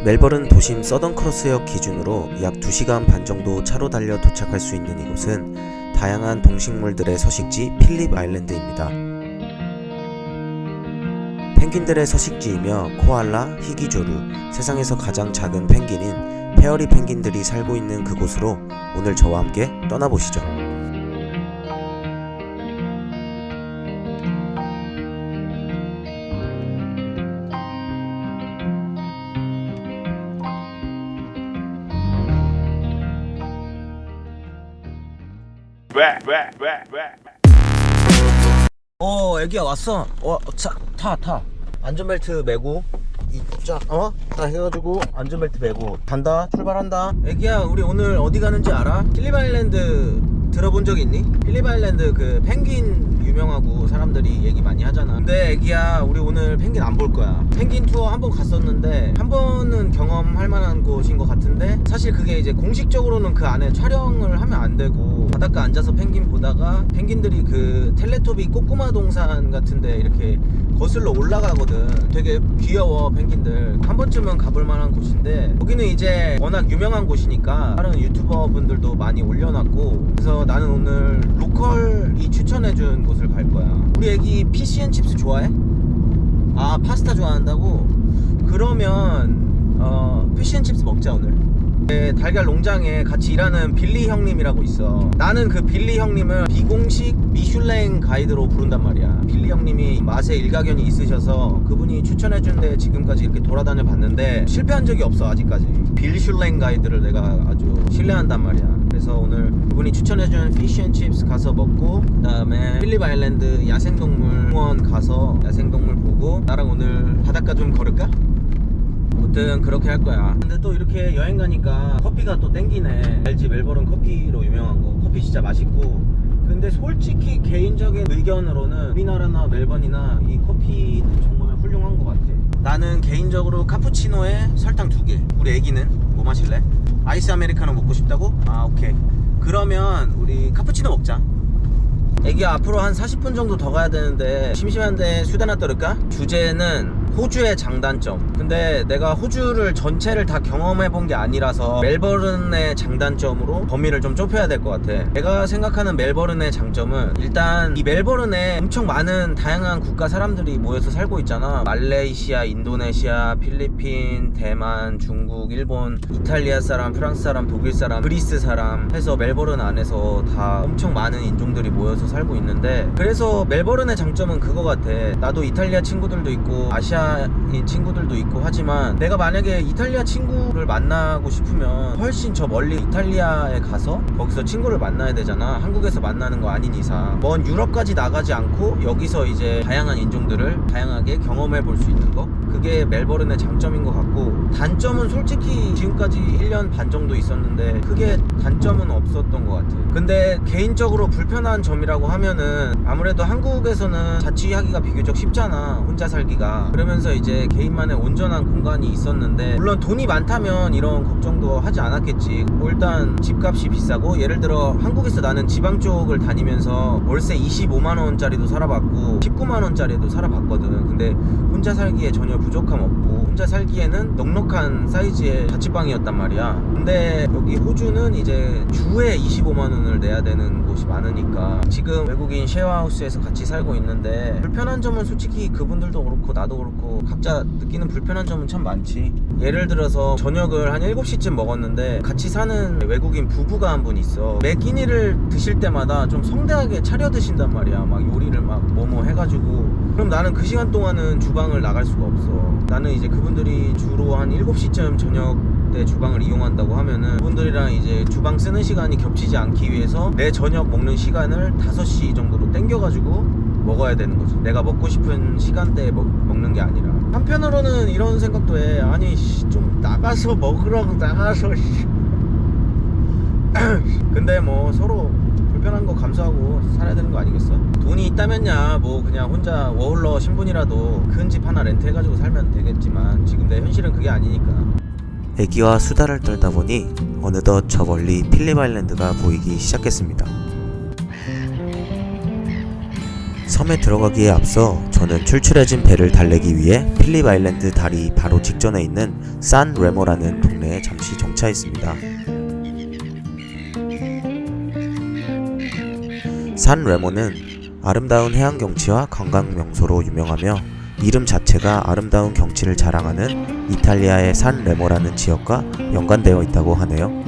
멜버른 도심 서던크로스역 기준으로 약 2시간 반 정도 차로 달려 도착할 수 있는 이곳은 다양한 동식물들의 서식지 필립 아일랜드입니다. 펭귄들의 서식지이며 코알라, 희귀조류, 세상에서 가장 작은 펭귄인 페어리 펭귄들이 살고 있는 그곳으로 오늘 저와 함께 떠나보시죠. 애기야 왔어. 타. 안전벨트 매고 다 해가지고 안전벨트 매고 간다. 출발한다. 애기야, 우리 오늘 어디 가는지 알아? 필립 아일랜드 들어본 적 있니? 필립 아일랜드 그 펭귄 유명하고 사람들이 얘기 많이 하잖아. 근데 애기야, 우리 오늘 펭귄 안 볼 거야. 펭귄 투어 한 번 갔었는데 한 번은 경험할 만한 곳인 것 같은데, 사실 그게 이제 공식적으로는 그 안에 촬영을 하면 안 되고 바닷가 앉아서 펭귄 보다가 펭귄들이 그 텔레토비 꼬꼬마 동산 같은데 이렇게 거슬러 올라가거든. 되게 귀여워 펭귄들. 한 번쯤은 가볼 만한 곳인데, 거기는 이제 워낙 유명한 곳이니까 다른 유튜버 분들도 많이 올려놨고, 그래서 나는 오늘 로컬이 추천해준 곳을 갈 거야. 우리 애기 피시앤칩스 좋아해? 아, 파스타 좋아한다고? 그러면 피시앤칩스 먹자 오늘. 달걀 농장에 같이 일하는 빌리 형님이라고 있어. 나는 그 빌리 형님을 비공식 미슐랭 가이드로 부른단 말이야. 빌리 형님이 맛에 일가견이 있으셔서 그분이 추천해준데 지금까지 이렇게 돌아다녀 봤는데 실패한 적이 없어 아직까지. 빌슐랭 가이드를 내가 아주 신뢰한단 말이야. 그래서 오늘 그분이 추천해준 피쉬앤칩스 가서 먹고, 그 다음에 필립 아일랜드 야생동물원 가서 야생동물 보고, 나랑 오늘 바닷가 좀 걸을까? 아무튼 그렇게 할 거야. 근데 또 이렇게 여행 가니까 커피가 또 땡기네. 알지? 멜버른 커피로 유명한 거. 커피 진짜 맛있고. 근데 솔직히 개인적인 의견으로는 우리나라나 멜번이나 이 커피는 정말 훌륭한 것 같아. 나는 개인적으로 카푸치노에 설탕 2개. 우리 애기는 뭐 마실래? 아이스 아메리카노 먹고 싶다고? 아, 오케이. 그러면 우리 카푸치노 먹자. 애기야, 앞으로 한 40분 정도 더 가야 되는데 심심한데 수다 하나 떨을까? 주제는 호주의 장단점. 근데 내가 호주를 전체를 다 경험해본 게 아니라서 멜버른의 장단점으로 범위를 좀 좁혀야 될 것 같아. 내가 생각하는 멜버른의 장점은, 일단 이 멜버른에 엄청 많은 다양한 국가 사람들이 모여서 살고 있잖아. 말레이시아, 인도네시아, 필리핀, 대만, 중국, 일본, 이탈리아 사람, 프랑스 사람, 독일 사람, 그리스 사람 해서 멜버른 안에서 다 엄청 많은 인종들이 모여서 살고 있는데, 그래서 멜버른의 장점은 그거 같아. 나도 이탈리아 친구들도 있고 아시아인 친구들도 있고 하지만, 내가 만약에 이탈리아 친구를 만나고 싶으면 훨씬 저 멀리 이탈리아에 가서 거기서 친구를 만나야 되잖아. 한국에서 만나는 거 아닌 이상. 먼 유럽까지 나가지 않고 여기서 이제 다양한 인종들을 다양하게 경험해 볼 수 있는 거, 그게 멜버른의 장점인 것 같고, 단점은 솔직히 지금까지 1년 반 정도 있었는데 크게 단점은 없었던 것 같아. 근데 개인적으로 불편한 점이라고 하면은, 아무래도 한국에서는 자취하기가 비교적 쉽잖아, 혼자 살기가. 그러면서 이제 개인만의 온전한 공간이 있었는데, 물론 돈이 많다면 이런 걱정도 하지 않았겠지. 뭐 일단 집값이 비싸고, 예를 들어 한국에서 나는 지방 쪽을 다니면서 월세 25만원짜리도 살아봤고 19만원짜리도 살아봤거든. 근데 혼자 살기에 전혀 부족함 없고, 혼자 살기에는 넉넉한 사이즈의 자취방이었단 말이야. 근데 여기 호주는 이제 주에 25만원을 내야 되는 곳이 많으니까, 지금 외국인 쉐어하우스에서 같이 살고 있는데 불편한 점은 솔직히 그분들도 그렇고 나도 그렇고 각자 느끼는 불편한 점은 참 많지. 예를 들어서 저녁을 한 7시쯤 먹었는데 같이 사는 외국인 부부가 한 분 있어. 매 끼니를 드실 때마다 좀 성대하게 차려 드신단 말이야. 막 요리를 막 뭐뭐 해가지고. 그럼 나는 그 시간 동안은 주방을 나갈 수가 없어. 나는 이제 그분들이 주로 한 7시쯤 저녁 때 주방을 이용한다고 하면은, 그분들이랑 이제 주방 쓰는 시간이 겹치지 않기 위해서 내 저녁 먹는 시간을 5시 정도로 땡겨가지고 먹어야 되는 거지. 내가 먹고 싶은 시간대에 먹는 게 아니라. 한편으로는 이런 생각도 해. 아니 좀 나가서 먹으라고, 나가서 근데 뭐 서로 불편한 거 감수하고 살아야 되는 거 아니겠어? 돈이 있다면야 뭐 그냥 혼자 워홀러 신분이라도 큰 집 하나 렌트해가지고 살면 되겠지만, 지금 내 현실은 그게 아니니까. 애기와 수다를 떨다 보니 어느덧 저 멀리 필립 아일랜드가 보이기 시작했습니다. 섬에 들어가기에 앞서 저는 출출해진 배를 달래기 위해 필립 아일랜드 다리 바로 직전에 있는 산 레모라는 동네에 잠시 정차했습니다. 산 레모는 아름다운 해안 경치와 관광 명소로 유명하며 이름 자체가 아름다운 경치를 자랑하는 이탈리아의 산 레모라는 지역과 연관되어 있다고 하네요.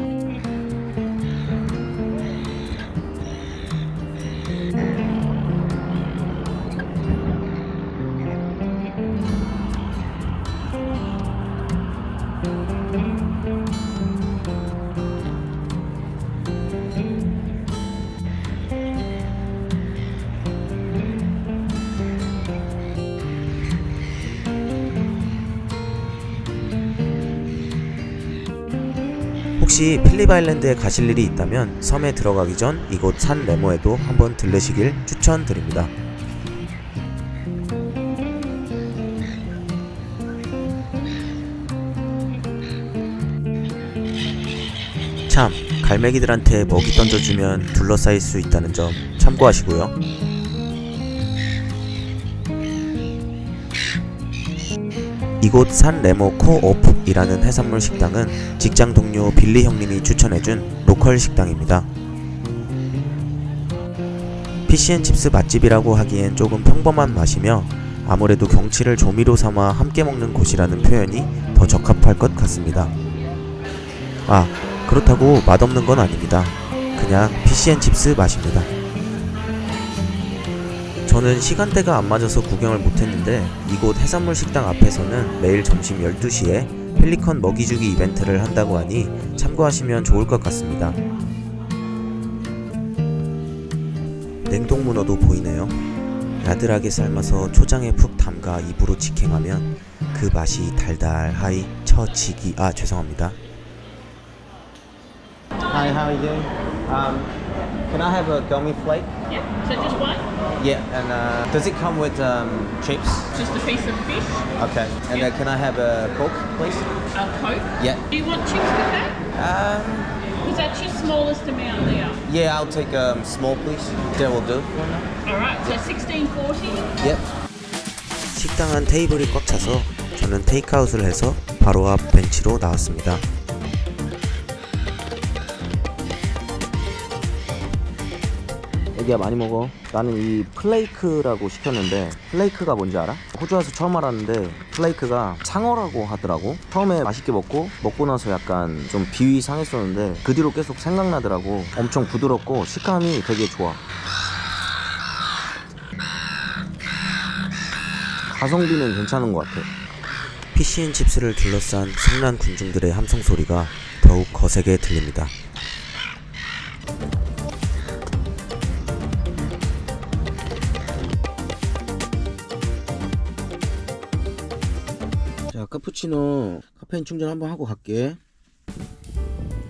혹시 필립 아일랜드에 가실 일이 있다면 섬에 들어가기 전 이곳 산 레모에도 한번 들르시길 추천드립니다. 참, 갈매기들한테 먹이 던져주면 둘러싸일 수 있다는 점 참고하시고요. 이곳 산 레모 코오프이라는 해산물 식당은 직장 동료 빌리 형님이 추천해준 로컬 식당입니다. 피시앤칩스 맛집이라고 하기엔 조금 평범한 맛이며 아무래도 경치를 조미료 삼아 함께 먹는 곳이라는 표현이 더 적합할 것 같습니다. 아, 그렇다고 맛없는 건 아닙니다. 그냥 피시앤칩스 맛입니다. 저는 시간대가 안 맞아서 구경을 못했는데 이곳 해산물 식당 앞에서는 매일 점심 12시에 펠리컨 먹이주기 이벤트를 한다고 하니 참고하시면 좋을 것 같습니다. 냉동문어도 보이네요. 야들하게 삶아서 초장에 푹 담가 입으로 직행하면 그 맛이 달달하이 처지기. 죄송합니다. Hi, how are you doing? Can I have a gummy flake? Yeah, so just one? Yeah, and does it come with chips? Just a piece of fish? Okay, and can I have a Coke, please? A Coke? Yeah. Do you want chips with that? Because that's your smallest amount there. Yeah, I'll take small, please. That will do. Alright, so $16.40? Yep. 식당 안 테이블이 꽉 차서 저는 테이크아웃을 해서 바로 앞 벤치로 나왔습니다. 애기야 많이 먹어. 나는 이 플레이크라고 시켰는데 플레이크가 뭔지 알아? 호주 와서 처음 알았는데 플레이크가 상어라고 하더라고. 처음에 맛있게 먹고 나서 약간 좀 비위 상했었는데 그 뒤로 계속 생각나더라고. 엄청 부드럽고 식감이 되게 좋아. 가성비는 괜찮은 것 같아. 피시앤칩스를 둘러싼 성난 군중들의 함성 소리가 더욱 거세게 들립니다. 자, 카푸치노 카페인 충전 한번 하고 갈게.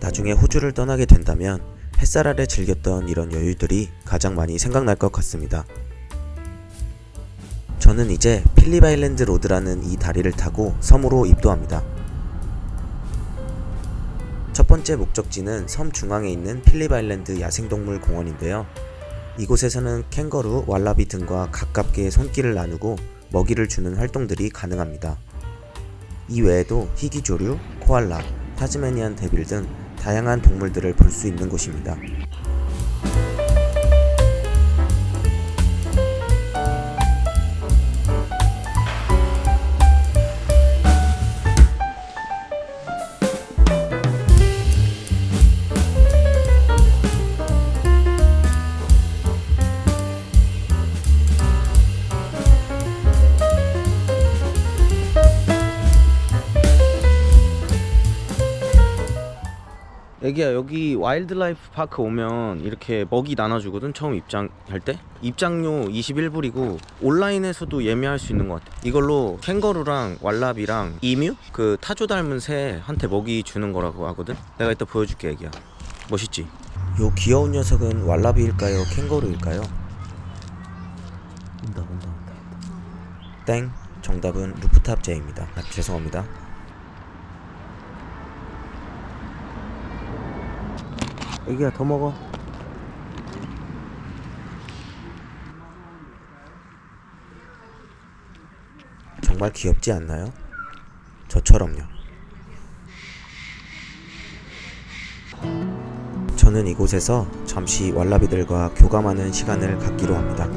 나중에 호주를 떠나게 된다면 햇살 아래 즐겼던 이런 여유들이 가장 많이 생각날 것 같습니다. 저는 이제 필립 아일랜드 로드라는 이 다리를 타고 섬으로 입도합니다. 첫 번째 목적지는 섬 중앙에 있는 필립 아일랜드 야생동물 공원인데요. 이곳에서는 캥거루, 왈라비 등과 가깝게 손길을 나누고 먹이를 주는 활동들이 가능합니다. 이 외에도 희귀조류, 코알라, 타즈메니안 데빌 등 다양한 동물들을 볼 수 있는 곳입니다. 애기야, 여기 와일드라이프 파크 오면 이렇게 먹이 나눠주거든. 처음 입장할 때 입장료 21불이고 온라인에서도 예매할 수 있는 것 같아. 이걸로 캥거루랑 왈라비랑 이뮤, 그 타조 닮은 새한테 먹이 주는 거라고 하거든. 내가 이따 보여줄게. 애기야, 멋있지? 요 귀여운 녀석은 왈라비일까요? 캥거루일까요? 온다. 땡! 정답은 루프탑 제이입니다. 죄송합니다. 애기야, 더 먹어. 정말 귀엽지 않나요? 저처럼요. 저는 이곳에서 잠시 왈라비들과 교감하는 시간을 갖기로 합니다.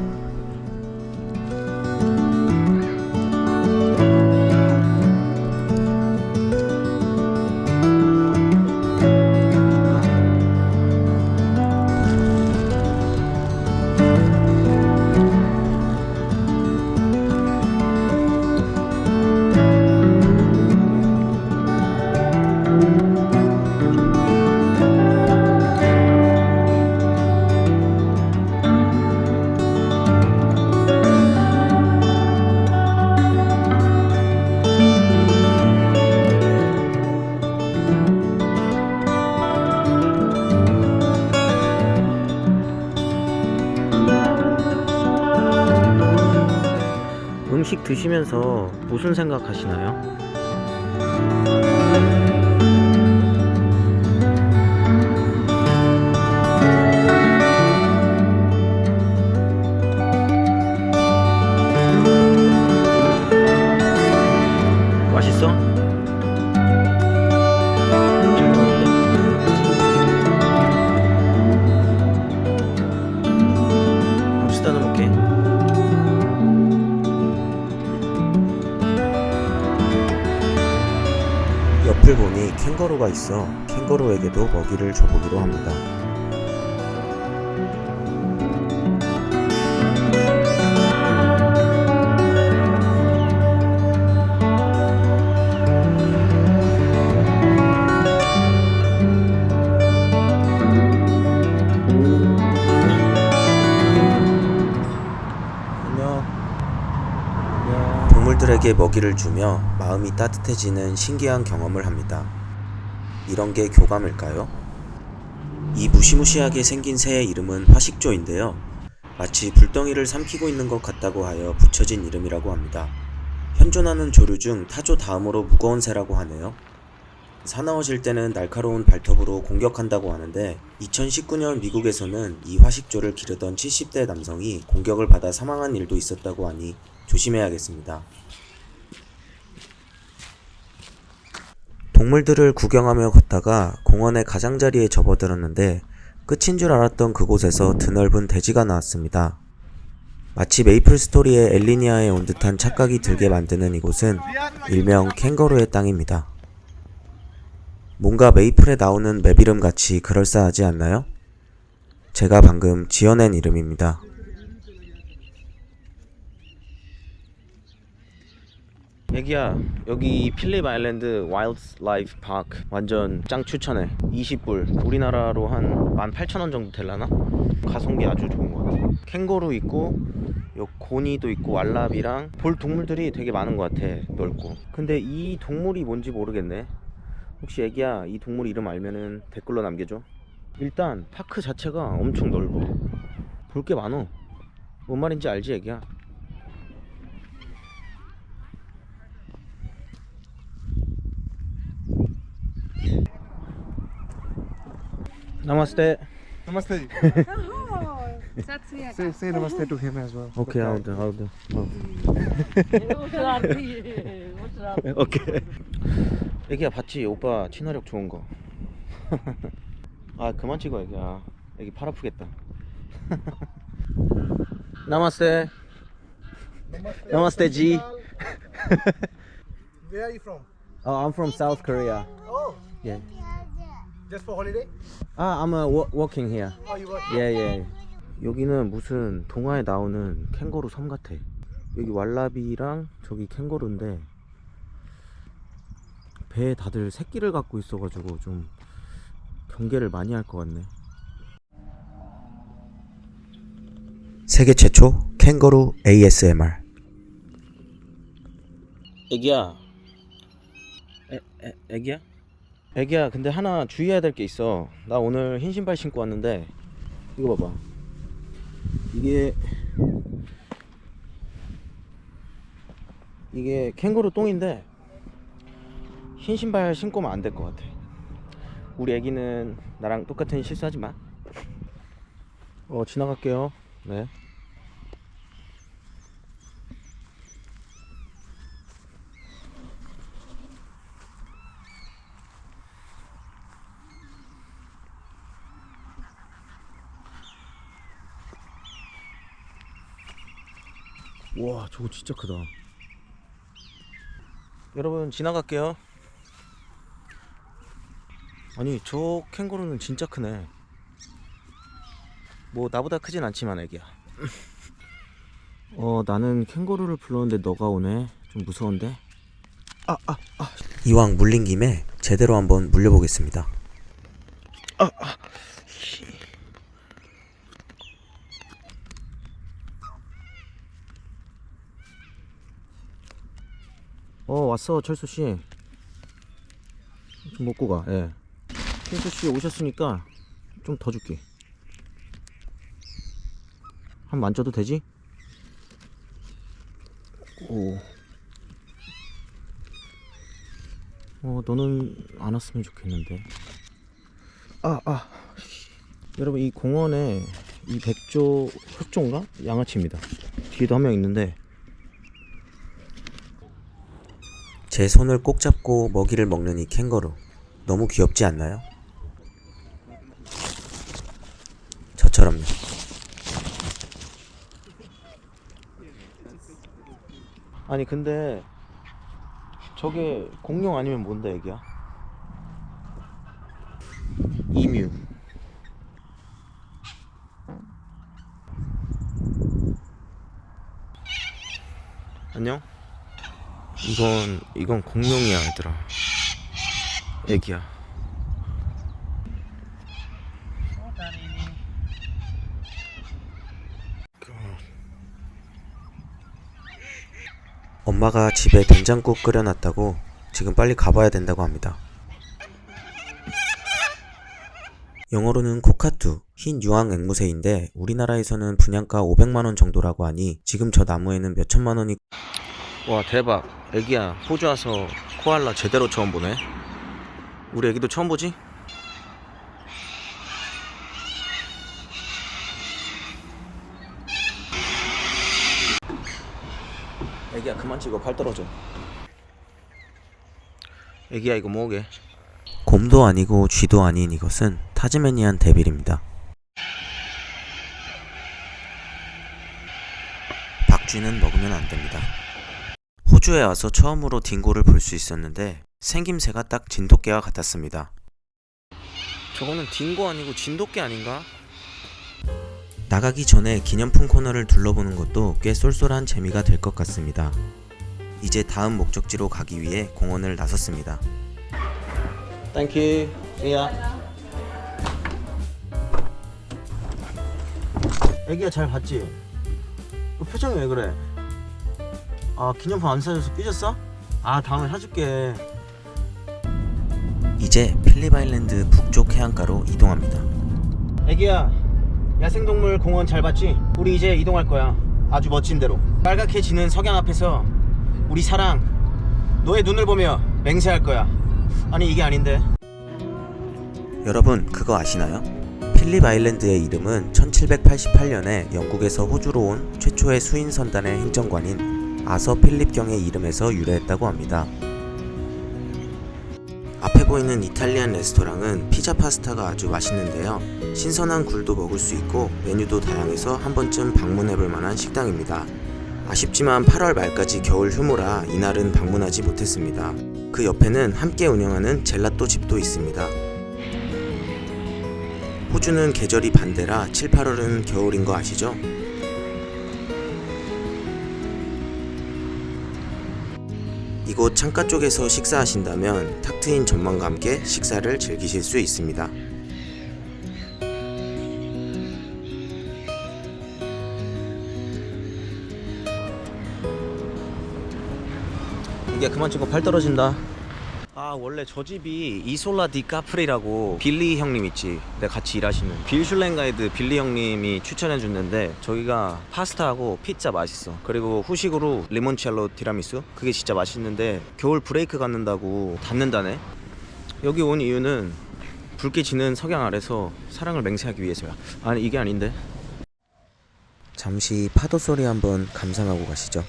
음식 드시면서 무슨 생각하시나요? 맛있어? 밥시다 놓을게. 옆을 보니 캥거루가 있어 캥거루에게도 먹이를 줘보기로 합니다. 동물들에게 먹이를 주며 마음이 따뜻해지는 신기한 경험을 합니다. 이런 게 교감일까요? 이 무시무시하게 생긴 새의 이름은 화식조인데요. 마치 불덩이를 삼키고 있는 것 같다고 하여 붙여진 이름이라고 합니다. 현존하는 조류 중 타조 다음으로 무거운 새라고 하네요. 사나워질 때는 날카로운 발톱으로 공격한다고 하는데 2019년 미국에서는 이 화식조를 기르던 70대 남성이 공격을 받아 사망한 일도 있었다고 하니 조심해야겠습니다. 동물들을 구경하며 걷다가 공원의 가장자리에 접어들었는데 끝인 줄 알았던 그곳에서 드넓은 대지가 나왔습니다. 마치 메이플 스토리의 엘리니아에 온 듯한 착각이 들게 만드는 이곳은 일명 캥거루의 땅입니다. 뭔가 메이플에 나오는 맵 이름 같이 그럴싸하지 않나요? 제가 방금 지어낸 이름입니다. 애기야, 여기 필립 아일랜드 와일드라이프 파크 완전 짱 추천해. 20불, 우리나라로 한 18,000원 정도 될라나? 가성비 아주 좋은 것 같아. 캥거루 있고 요 고니도 있고 왈라비랑 볼 동물들이 되게 많은 것 같아. 넓고. 근데 이 동물이 뭔지 모르겠네. 혹시 애기야, 이 동물 이름 알면은 댓글로 남겨줘. 일단 파크 자체가 엄청 넓어. 볼 게 많어. 뭔 말인지 알지 애기야? Namaste. Namaste. Say namaste to him as well. Okay, I'll do. 오케이. 애기야 봤지? 오빠 친화력 좋은 거. 아 그만 찍어 애기야. 애기 팔 아프겠다. 나마스테. 나마스테 지. Where are you from? I'm from South Korea. Oh, Yeah. just for holiday? I'm working here. Oh, you work? 예. 여기는 무슨 동화에 나오는 캥거루 섬 같아. 여기 왈라비랑 저기 캥거루인데 배에 다들 새끼를 갖고 있어가지고 좀 경계를 많이 할 것 같네. 세계 최초 캥거루 ASMR. 애기야. 애기야? 애기야, 근데 하나 주의해야 될 게 있어. 나 오늘 흰 신발 신고 왔는데 이거 봐봐. 이게 캥거루 똥인데 흰 신발 신고 오면 안 될 것 같아. 우리 애기는 나랑 똑같은 실수하지 마. 지나갈게요. 네. 와, 저거 진짜 크다. 여러분, 지나갈게요. 아니, 저 캥거루는 진짜 크네. 뭐 나보다 크진 않지만 애기야. 나는 캥거루를 불렀는데 너가 오네. 좀 무서운데. 이왕 물린 김에 제대로 한번 물려보겠습니다. 왔어, 철수씨. 좀 먹고 가. 예. 철수씨 오셨으니까 좀 더 줄게. 한 만져도 되지? 오. 너는 안 왔으면 좋겠는데. 여러분, 이 공원에 이 백조 흑조인가? 양아치입니다. 뒤에도 한 명 있는데. 제 손을 꼭 잡고 먹이를 먹는 이 캥거루. 너무 귀엽지 않나요? 저처럼요. 아니 근데 저게 공룡 아니면 뭔데 애기야? 이뮤. 안녕? 이건 공룡이야 얘들아. 애기야. 엄마가 집에 된장국 끓여놨다고 지금 빨리 가봐야 된다고 합니다. 영어로는 코카투, 흰 유황 앵무새인데 우리나라에서는 분양가 500만원 정도라고 하니 지금 저 나무에는 몇천만원이. 와 대박. 애기야, 호주 와서 코알라 제대로 처음 보네. 우리 애기도 처음 보지? 애기야 그만 찍어. 팔 떨어져. 애기야 이거 뭐게? 곰도 아니고 쥐도 아닌 이것은 타즈메니안 데빌입니다. 박쥐는 먹으면 안 됩니다. 호주에 와서 처음으로 딩고를 볼 수 있었는데 생김새가 딱 진돗개와 같았습니다. 저거는 딩고 아니고 진돗개 아닌가? 나가기 전에 기념품 코너를 둘러보는 것도 꽤 쏠쏠한 재미가 될 것 같습니다. 이제 다음 목적지로 가기 위해 공원을 나섰습니다. 땡큐. See 애기야 잘 봤지? 표정이 왜 그래? 기념품 안 사줘서 삐졌어? 다음에 사줄게. 이제 필립 아일랜드 북쪽 해안가로 이동합니다. 애기야, 야생동물 공원 잘 봤지? 우리 이제 이동할 거야. 아주 멋진 데로. 빨갛게 지는 석양 앞에서 우리 사랑, 너의 눈을 보며 맹세할 거야. 아니 이게 아닌데. 여러분 그거 아시나요? 필립 아일랜드의 이름은 1788년에 영국에서 호주로 온 최초의 수인 선단의 행정관인 아서 필립 경의 이름에서 유래했다고 합니다. 앞에 보이는 이탈리안 레스토랑은 피자 파스타가 아주 맛있는데요. 신선한 굴도 먹을 수 있고 메뉴도 다양해서 한 번쯤 방문해볼 만한 식당입니다. 아쉽지만 8월 말까지 겨울 휴무라 이날은 방문하지 못했습니다. 그 옆에는 함께 운영하는 젤라또 집도 있습니다. 호주는 계절이 반대라 7, 8월은 겨울인 거 아시죠? 이곳 창가 쪽에서 식사하신다면 탁 트인 전망과 함께 식사를 즐기실 수 있습니다. 이게 그만 찍고 팔 떨어진다. 원래 저 집이 이솔라 디 카프리라고 빌리 형님 있지, 내가 같이 일하시는 빌슐랭 가이드 빌리 형님이 추천해 줬는데 저기가 파스타하고 피자 맛있어. 그리고 후식으로 리몬첼로 티라미수, 그게 진짜 맛있는데 겨울 브레이크 갖는다고 닫는다네. 여기 온 이유는 붉게 지는 석양 아래서 사랑을 맹세하기 위해서야. 아니 이게 아닌데. 잠시 파도 소리 한번 감상하고 가시죠.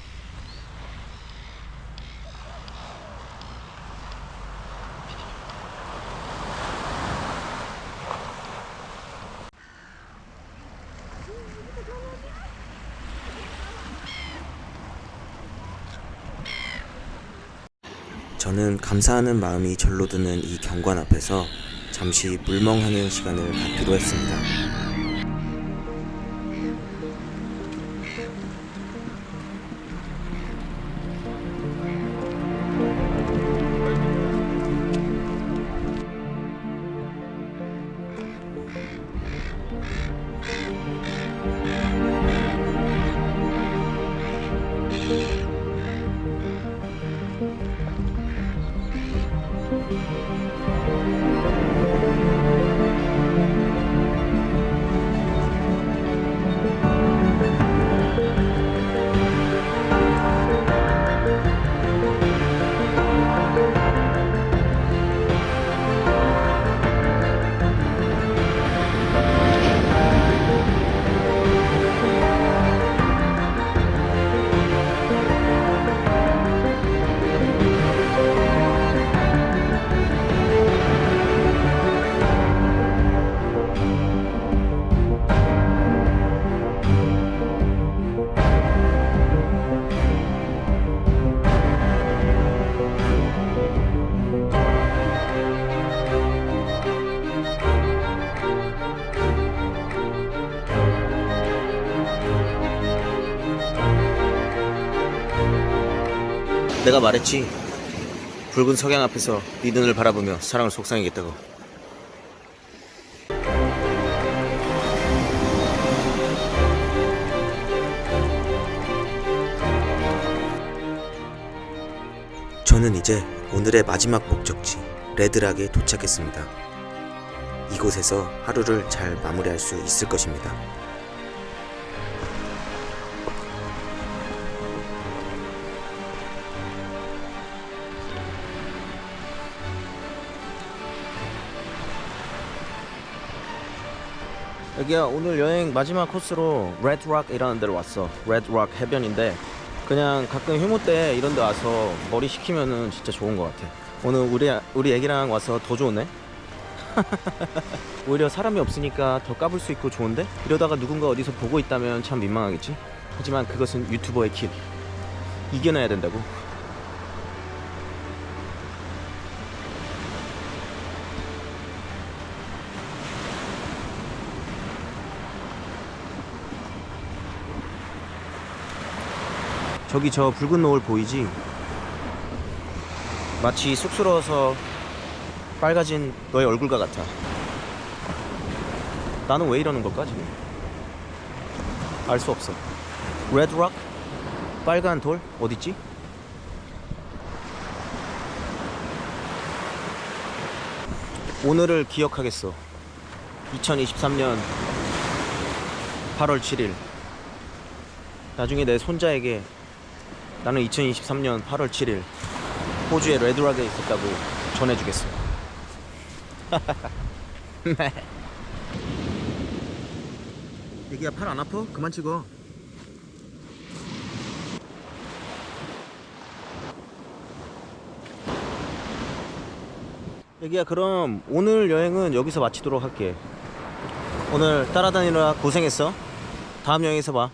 저는 감사하는 마음이 절로 드는 이 경관 앞에서 잠시 물멍하는 시간을 갖기로 했습니다. 내가 말했지. 붉은 석양 앞에서 네 눈을 바라보며 사랑을 속상이겠다고. 저는 이제 오늘의 마지막 목적지 레드락에 도착했습니다. 이곳에서 하루를 잘 마무리할 수 있을 것입니다. 여기야, 오늘 여행 마지막 코스로 레드락이라는 데로 왔어. 레드락 해변인데 그냥 가끔 휴무 때 이런 데 와서 머리 식히면은 진짜 좋은 것 같아. 오늘 우리 애기랑 와서 더 좋네. 오히려 사람이 없으니까 더 까불 수 있고 좋은데, 이러다가 누군가 어디서 보고 있다면 참 민망하겠지. 하지만 그것은 유튜버의 길. 이겨내야 된다고. 저기 저 붉은 노을 보이지? 마치 쑥스러워서 빨개진 너의 얼굴과 같아. 나는 왜 이러는 걸까 지금? 알 수 없어. 레드락? 빨간 돌? 어딨지? 오늘을 기억하겠어. 2023년 8월 7일. 나중에 내 손자에게 나는 2023년 8월 7일 호주의 레드락에 있었다고 전해주겠어. 애기야, 팔 안 아파? 그만 찍어. 애기야, 그럼 오늘 여행은 여기서 마치도록 할게. 오늘 따라다니느라 고생했어. 다음 여행에서 봐.